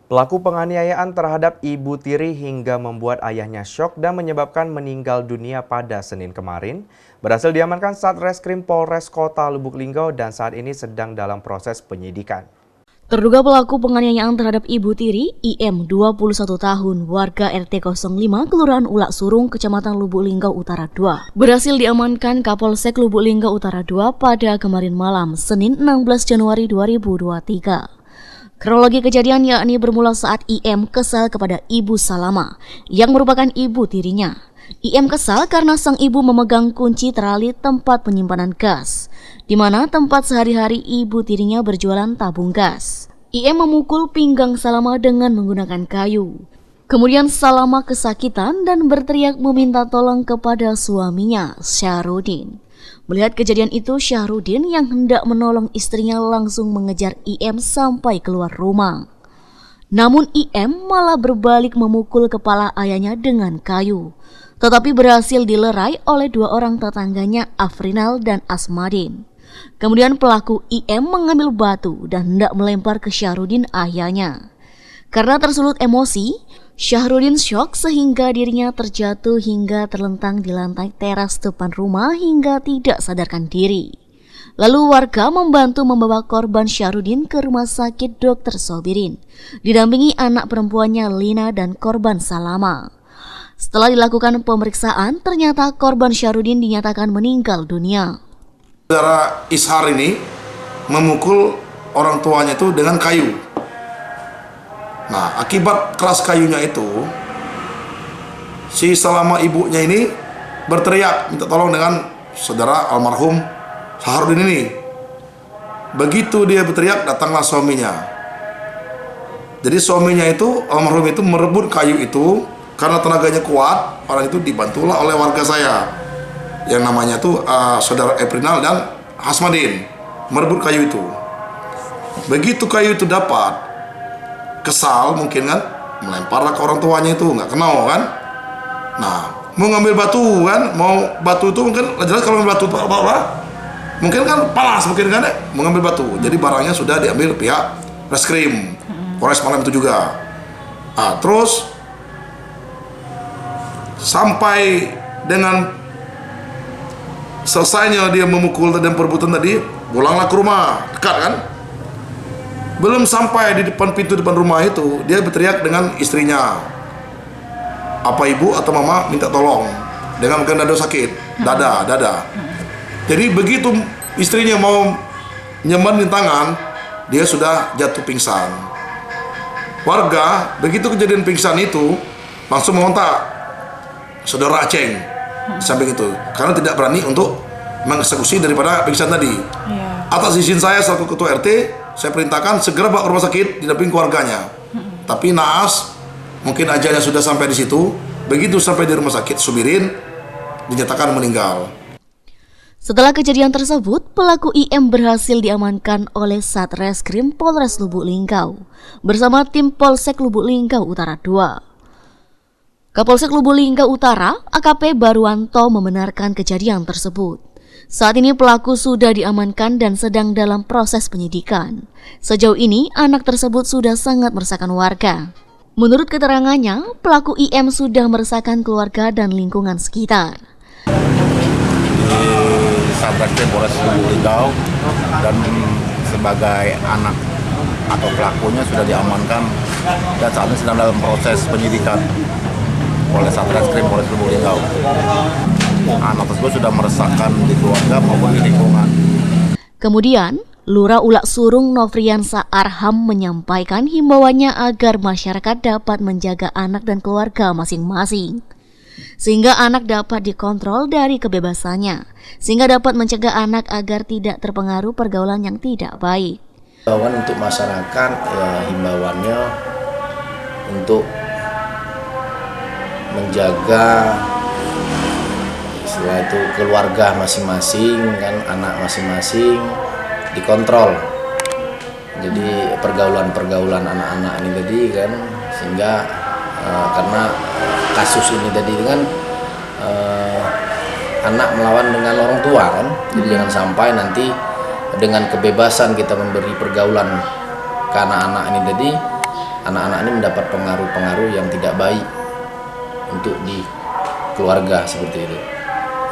Pelaku penganiayaan terhadap Ibu Tiri hingga membuat ayahnya syok dan menyebabkan meninggal dunia pada Senin kemarin berhasil diamankan Satreskrim Polres Kota Lubuk Linggau dan saat ini sedang dalam proses penyidikan. Terduga pelaku penganiayaan terhadap Ibu Tiri, IM 21 tahun, warga RT 05, Kelurahan Ulak Surung, Kecamatan Lubuk Linggau Utara 2, berhasil diamankan Kapolsek Lubuk Linggau Utara 2 pada kemarin malam, Senin 16 Januari 2023. Kronologi kejadian yakni bermula saat IM kesal kepada Ibu Salama, yang merupakan ibu tirinya. IM kesal karena sang ibu memegang kunci trali tempat penyimpanan gas, di mana tempat sehari-hari ibu tirinya berjualan tabung gas. IM memukul pinggang Salama dengan menggunakan kayu. Kemudian Salama kesakitan dan berteriak meminta tolong kepada suaminya, Syahrudin. Melihat kejadian itu, Syahrudin yang hendak menolong istrinya langsung mengejar IM sampai keluar rumah. Namun IM malah berbalik memukul kepala ayahnya dengan kayu, tetapi berhasil dilerai oleh dua orang tetangganya, Afrinal dan Asmadin. Kemudian pelaku IM mengambil batu dan hendak melempar ke Syahrudin ayahnya. Karena tersulut emosi, Syahrudin syok sehingga dirinya terjatuh hingga terlentang di lantai teras depan rumah hingga tidak sadarkan diri. Lalu warga membantu membawa korban Syahrudin ke rumah sakit Dr. Sobirin, didampingi anak perempuannya Lina dan korban Salama. Setelah dilakukan pemeriksaan, ternyata korban Syahrudin dinyatakan meninggal dunia. Saudara Ishar ini memukul orang tuanya itu dengan kayu. Nah, akibat keras kayunya itu, si Salama ibunya ini berteriak minta tolong dengan saudara almarhum Syahrudin ini. Begitu dia berteriak, datanglah suaminya. Jadi suaminya itu, almarhum itu merebut kayu itu. Karena tenaganya kuat, orang itu dibantulah oleh warga saya yang namanya tuh saudara Afrinal dan Asmadin merebut kayu itu. Begitu kayu itu dapat, kesal mungkin kan, melemparlah ke orang tuanya itu, nggak kenal kan. Nah, mau ngambil batu kan, mau batu itu mungkin jelas kalau ngambil batu apa, mungkin kan panas mungkin kan, mau ngambil batu. Jadi barangnya sudah diambil pihak reskrim Polres malam itu juga. Nah, terus sampai dengan selesainya dia memukul dan perebutan tadi, pulanglah ke rumah dekat kan. Belum sampai di depan pintu depan rumah itu, dia berteriak dengan istrinya, apa ibu atau mama minta tolong dengan mungkin dada sakit, dada. Jadi begitu istrinya mau nyembanin tangan, dia sudah jatuh pingsan. Warga begitu kejadian pingsan itu langsung mengontak saudara Aceng samping itu, karena tidak berani untuk mengeksekusi daripada pingsan tadi. Atas izin saya selaku ketua RT, saya perintahkan segera bawa ke rumah sakit didampingi keluarganya. Tapi naas, mungkin ajalnya sudah sampai di situ. Begitu sampai di rumah sakit Subirin, dinyatakan meninggal. Setelah kejadian tersebut, pelaku IM berhasil diamankan oleh Satreskrim Polres Lubuk Linggau bersama tim Polsek Lubuk Linggau Utara 2. Kapolsek Lubuk Linggau Utara, AKP Baruanto membenarkan kejadian tersebut. Saat ini pelaku sudah diamankan dan sedang dalam proses penyidikan. Sejauh ini, anak tersebut sudah sangat meresahkan warga. Menurut keterangannya, pelaku IM sudah meresahkan keluarga dan lingkungan sekitar. Satreskrim Polres Lubuk Linggau dan sebagai anak atau pelakunya sudah diamankan dan saat ini sedang dalam proses penyidikan oleh Satreskrim Polres Lubuk Linggau. Anak tersebut sudah meresahkan di keluarga maupun di lingkungan. Kemudian, Lurah Ulak Surung Nofriansa Arham menyampaikan himbauannya agar masyarakat dapat menjaga anak dan keluarga masing-masing, sehingga anak dapat dikontrol dari kebebasannya, sehingga dapat mencegah anak agar tidak terpengaruh pergaulan yang tidak baik. Himbauan untuk masyarakat, ya himbauannya untuk menjaga setelah itu keluarga masing-masing kan, anak masing-masing dikontrol. Jadi pergaulan anak-anak ini tadi kan, sehingga karena kasus ini tadi kan anak melawan dengan orang tua kan, jadi jangan sampai nanti dengan kebebasan kita memberi pergaulan ke anak-anak ini tadi anak-anak ini mendapat pengaruh-pengaruh yang tidak baik untuk di keluarga seperti itu.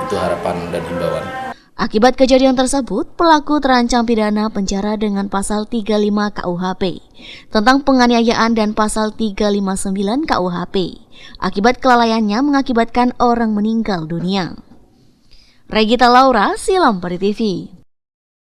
Itu harapan dan himbauan. Akibat kejadian tersebut, pelaku terancam pidana penjara dengan pasal 35 KUHP tentang penganiayaan dan pasal 359 KUHP akibat kelalaiannya mengakibatkan orang meninggal dunia. Regita Laura, Silampari TV.